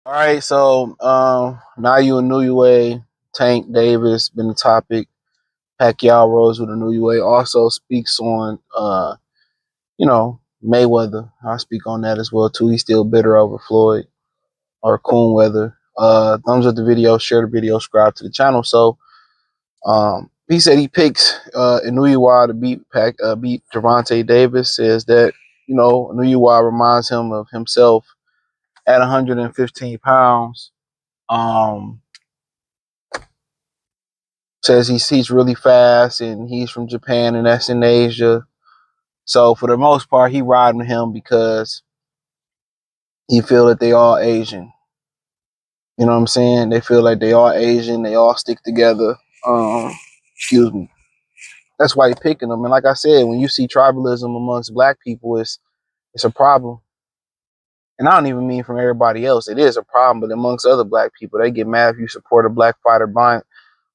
All right, so Naoya Inoue, Tank Davis been the topic. Pacquiao rose with Inoue. Also speaks on Mayweather. I speak on that as well too. He's still bitter over Floyd or CoonWeather. Thumbs up the video, share the video, subscribe to the channel. So he said he picks Inoue to beat Gervonta Davis. Says that Inoue reminds him of himself at 115 pounds. Says he's really fast and he's from Japan and that's in Asia. So for the most part, he riding him because he feel that they all Asian. You know what I'm saying? They feel like they all Asian. They all stick together. Excuse me. That's why he picking them. And like I said, when you see tribalism amongst black people, it's a problem. And I don't even mean from everybody else. It is a problem, but amongst other black people, they get mad if you support a black fighter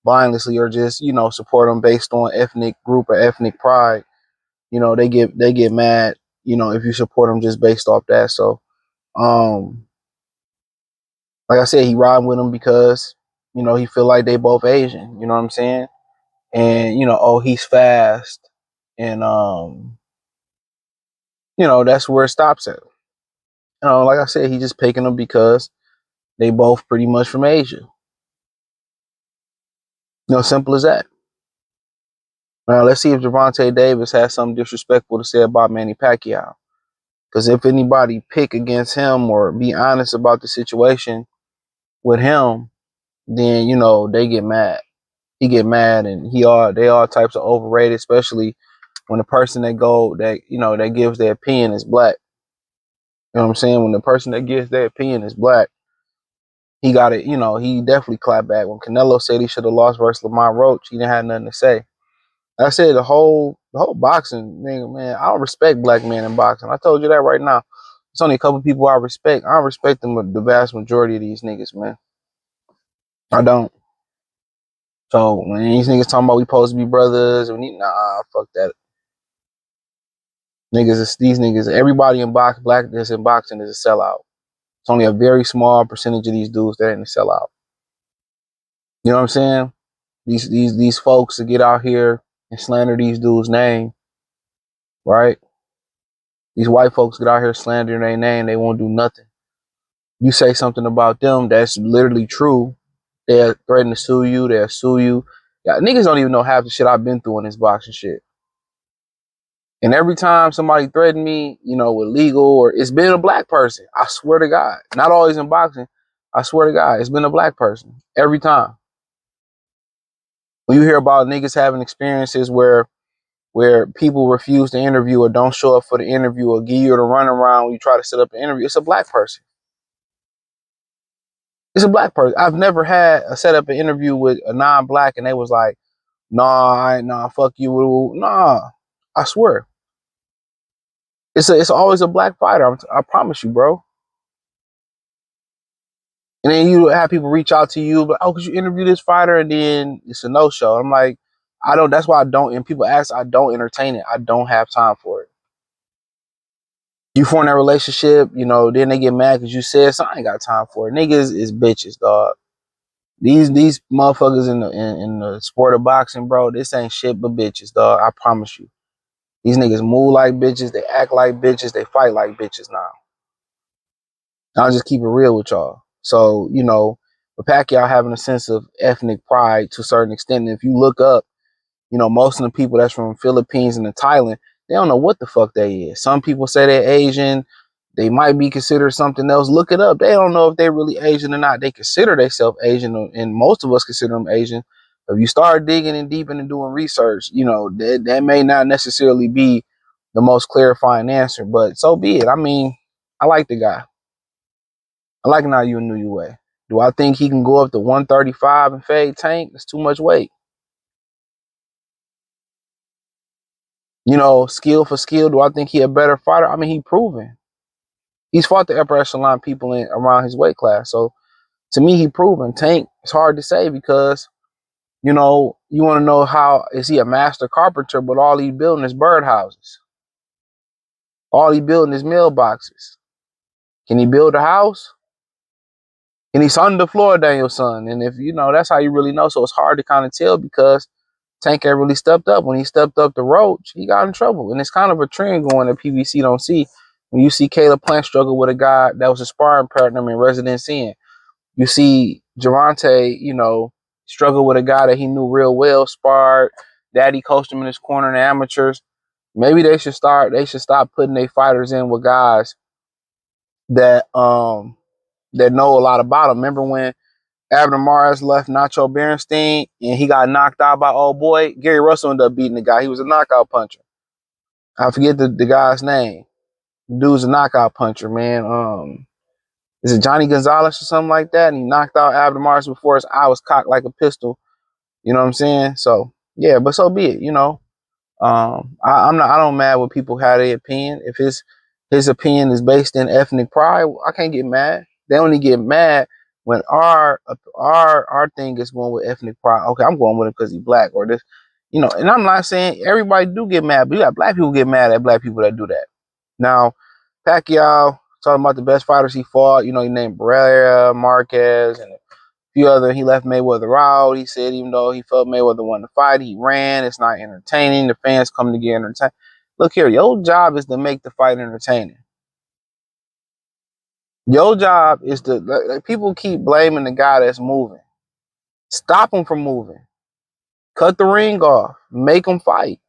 blindlessly or just support them based on ethnic group or ethnic pride. They get mad if you support them just based off that. So like I said, he riding with them because he feel like they both Asian. You know what I'm saying? And oh, he's fast, and that's where it stops at. Like I said, he just picking them because they both pretty much from Asia. Simple as that. Now let's see if Gervonta Davis has something disrespectful to say about Manny Pacquiao. Because if anybody pick against him or be honest about the situation with him, then they get mad. He get mad, and they all types of overrated, especially when the person that gives their opinion is black. You know what I'm saying? When the person that gives their opinion is black, he got it. He definitely clapped back. When Canelo said he should have lost versus Lamont Roach, he didn't have nothing to say. I said the whole boxing thing, man. I don't respect black men in boxing. I told you that right now. It's only a couple people I respect. I don't respect them, the vast majority of these niggas, man. I don't. So when these niggas talking about we supposed to be brothers, fuck that. These niggas, everybody in blackness in boxing is a sellout. It's only a very small percentage of these dudes that ain't a sellout. You know what I'm saying? These folks that get out here and slander these dudes' name, right? These white folks get out here slandering their name, they won't do nothing. You say something about them that's literally true, they'll threaten to sue you, they'll sue you. Yeah, niggas don't even know half the shit I've been through in this boxing shit. And every time somebody threatened me, with legal, or it's been a black person, I swear to God, not always in boxing, I swear to God, it's been a black person every time. When you hear about niggas having experiences where people refuse to interview or don't show up for the interview or give you the runaround when you try to set up an interview, it's a black person. It's a black person. I've never had a set up an interview with a non-black and they was like, nah, fuck you. Nah, I swear. It's always a black fighter. I promise you, bro. And then you have people reach out to you, but could you interview this fighter? And then it's a no-show. I'm like, I don't. That's why I don't. And people ask, I don't entertain it. I don't have time for it. You form that relationship, then they get mad because you said something. I ain't got time for it. Niggas is bitches, dog. These motherfuckers in the sport of boxing, bro, this ain't shit but bitches, dog. I promise you. These niggas move like bitches. They act like bitches. They fight like bitches now. I'll just keep it real with y'all. So, with Pacquiao having a sense of ethnic pride to a certain extent, and if you look up, most of the people that's from Philippines and Thailand, they don't know what the fuck they is. Some people say they're Asian. They might be considered something else. Look it up. They don't know if they're really Asian or not. They consider themselves Asian, and most of us consider them Asian. If you start digging and deep into doing research, that may not necessarily be the most clarifying answer, but so be it. I mean, I like the guy. I like Naoya Inoue. Do I think he can go up to 135 and fade Tank? That's too much weight. Skill for skill, do I think he a better fighter? I mean, he proven. He's fought the upper echelon people around his weight class. So, to me, he proven. Tank, it's hard to say because You know, you want to know how is he a master carpenter, but all he building is birdhouses. All he building is mailboxes. Can he build a house? And he's on the floor, Daniel's son. And if you know, that's how you really know. So it's hard to kind of tell because Tank ain't really stepped up. When he stepped up to Roach, he got in trouble. And it's kind of a trend going that PBC don't see. When you see Caleb Plant struggle with a guy that was a sparring partner in Residence Inn, you see Gervonta, you know, struggle with a guy that he knew real well, sparred, daddy coached him in his corner in the amateurs. Maybe they should stop putting their fighters in with guys that that know a lot about them. Remember when Abner Mares left Nacho Berenstein and he got knocked out by old boy? Gary Russell ended up beating the guy. He was a knockout puncher. I forget the guy's name. The dude's a knockout puncher, man. Is it Johnny Gonzalez or something like that? And he knocked out Abner Mares before his eye was cocked like a pistol. You know what I'm saying? So yeah, but so be it. You know, I'm not. I don't mad when people have their opinion. If his opinion is based in ethnic pride, I can't get mad. They only get mad when our thing is going with ethnic pride. Okay, I'm going with him because he's black or this, you know. And I'm not saying everybody do get mad, but you got black people get mad at black people that do that. Now, Pacquiao talking about the best fighters he fought. You know, he named Barrera, Marquez, and a few other. He left Mayweather out. He said even though he felt Mayweather won the fight, he ran. It's not entertaining. The fans come to get entertained. Look here, your job is to make the fight entertaining. Your job is to, like, people keep blaming the guy that's moving. Stop him from moving. Cut the ring off. Make him fight.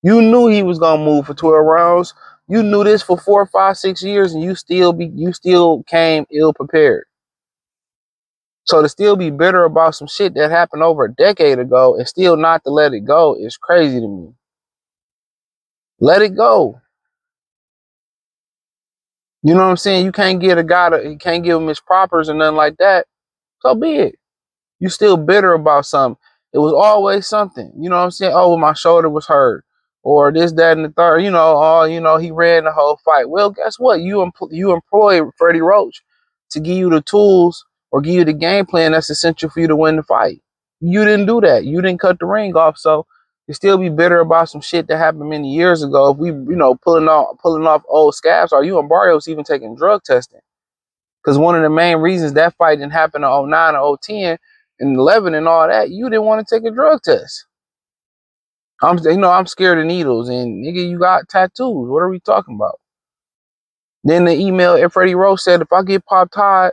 You knew he was gonna move for 12 rounds. You knew this for 4, 5, 6 years, and you still came ill prepared. So to still be bitter about some shit that happened over a decade ago and still not to let it go is crazy to me. Let it go. You know what I'm saying? You can't get a guy you can't give him his propers and nothing like that. So be it. You still bitter about something. It was always something. You know what I'm saying? Oh, well, my shoulder was hurt. Or this, that, and the third. You know, oh, you know, he ran the whole fight. Well, guess what? You employ Freddie Roach to give you the tools or give you the game plan that's essential for you to win the fight. You didn't do that. You didn't cut the ring off. So you still be bitter about some shit that happened many years ago. If we, you know, pulling off old scabs, or you and Barrios even taking drug testing. Because one of the main reasons that fight didn't happen in 09 or 010 and 11 and all that, you didn't want to take a drug test. I'm scared of needles, and nigga, you got tattoos. What are we talking about? Then the email, if Freddie Rose said, if I get Poptug,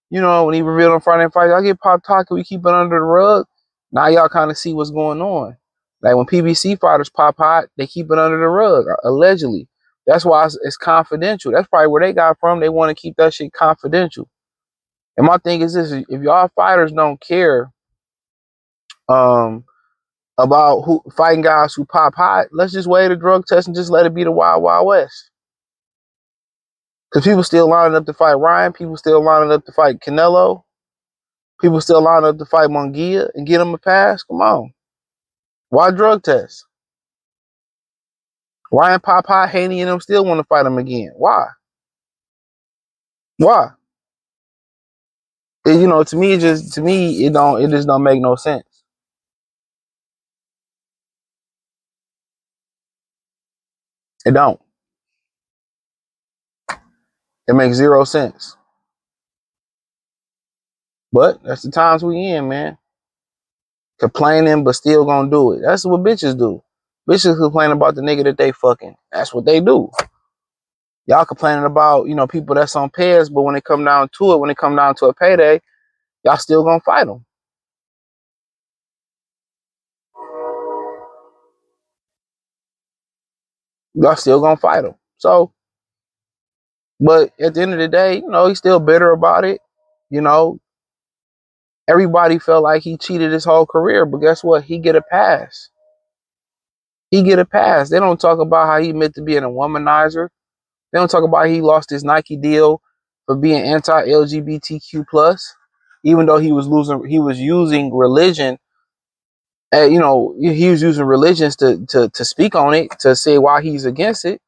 you know, when he revealed on Friday Night Fights, I get Poptug, can we keep it under the rug? Now y'all kind of see what's going on. Like when PBC fighters pop hot, they keep it under the rug, allegedly. That's why it's confidential. That's probably where they got from. They want to keep that shit confidential. And my thing is this: if y'all fighters don't care about who fighting guys who pop hot, let's just waive the drug test and just let it be the Wild Wild West. Because people still lining up to fight Ryan, people still lining up to fight Canelo, people still lining up to fight Munguia and get them a pass. Come on, why drug test? Ryan pop hot, Haney and them still want to fight him again. Why? Why? You know, to me, it just don't make no sense. It don't. It makes zero sense. But that's the times we in, man. Complaining, but still gonna do it. That's what bitches do. Bitches complain about the nigga that they fucking. That's what they do. Y'all complaining about, you know, people that's on pairs, but when it come down to it, when it come down to a payday, y'all still gonna fight them. Y'all still gonna fight them. So, but at the end of the day, you know, he's still bitter about it. You know, everybody felt like he cheated his whole career, but guess what? He get a pass. He get a pass. They don't talk about how he meant to being a womanizer. They don't talk about he lost his Nike deal for being anti-LGBTQ plus, even though he was using religion. You know, he was using religions to speak on it, to say why he's against it.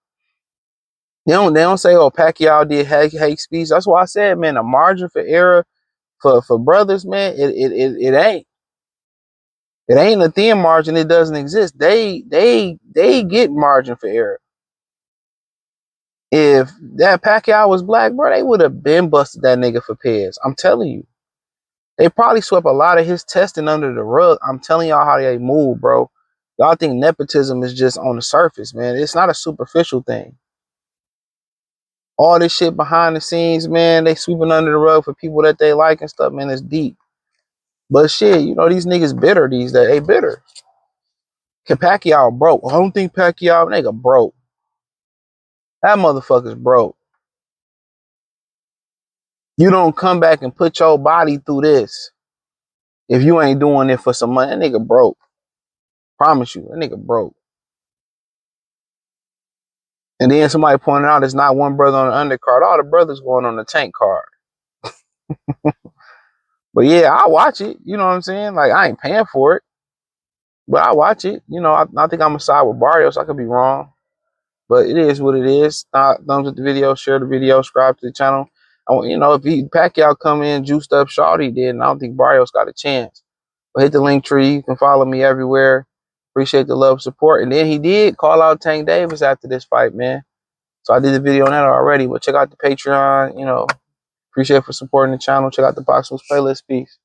They don't say, oh, Pacquiao did hate speech. That's why I said, man, the margin for error for brothers, man, it ain't. It ain't a thin margin. It doesn't exist. They get margin for error. If that Pacquiao was black, bro, they would have been busted that nigga for Pez. I'm telling you. They probably swept a lot of his testing under the rug. I'm telling y'all how they move, bro. Y'all think nepotism is just on the surface, man. It's not a superficial thing. All this shit behind the scenes, man, they sweeping under the rug for people that they like and stuff, man. It's deep. But shit, you know, these niggas bitter these days. They bitter. Pacquiao broke. I don't think Pacquiao, nigga, broke. That motherfucker's broke. You don't come back and put your body through this if you ain't doing it for some money. That nigga broke. Promise you, that nigga broke. And then somebody pointed out there's not one brother on the undercard. All the brothers going on the tank card. But yeah, I watch it. You know what I'm saying? Like, I ain't paying for it, but I watch it. You know, I think I'm gonna side with Barrios. I could be wrong, but it is what it is. Thumbs up the video, share the video, subscribe to the channel. You know, if Pacquiao come in juiced up shawty, then I don't think Barrios got a chance. But hit the link tree. You can follow me everywhere. Appreciate the love, support. And then he did call out Tank Davis after this fight, man. So I did a video on that already. But check out the Patreon. You know, appreciate for supporting the channel. Check out the Box Moves playlist. Peace.